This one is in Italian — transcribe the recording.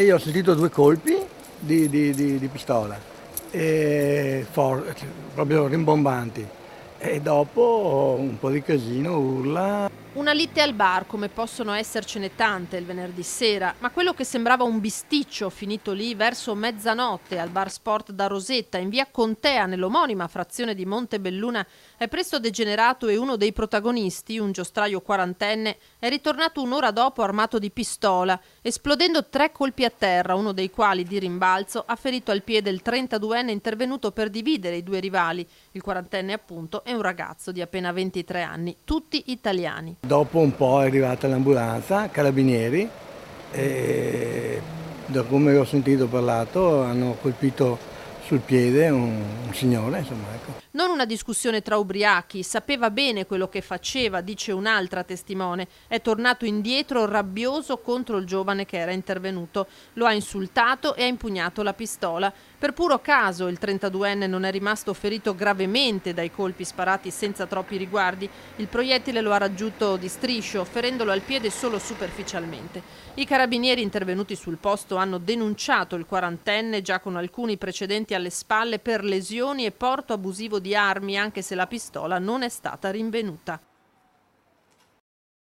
E io ho sentito 2 colpi di pistola, proprio rimbombanti. E dopo un po' di casino, urla. Una lite al bar, come possono essercene tante il venerdì sera, ma quello che sembrava un bisticcio finito lì verso mezzanotte al bar Sport da Rosetta in via Contea nell'omonima frazione di Montebelluna è presto degenerato e uno dei protagonisti, un giostraio quarantenne, è ritornato un'ora dopo armato di pistola, esplodendo 3 colpi a terra, uno dei quali di rimbalzo ha ferito al piede il 32enne intervenuto per dividere i 2 rivali, il quarantenne appunto e un ragazzo di appena 23 anni, tutti italiani. Dopo un po' è arrivata l'ambulanza, carabinieri, e da come ho sentito parlato hanno colpito sul piede un signore, insomma, ecco. Non una discussione tra ubriachi, sapeva bene quello che faceva, dice un'altra testimone. È tornato indietro rabbioso contro il giovane che era intervenuto. Lo ha insultato e ha impugnato la pistola. Per puro caso il 32enne non è rimasto ferito gravemente dai colpi sparati senza troppi riguardi. Il proiettile lo ha raggiunto di striscio, ferendolo al piede solo superficialmente. I carabinieri intervenuti sul posto hanno denunciato il quarantenne, già con alcuni precedenti alle spalle, per lesioni e porto abusivo di armi, anche se la pistola non è stata rinvenuta.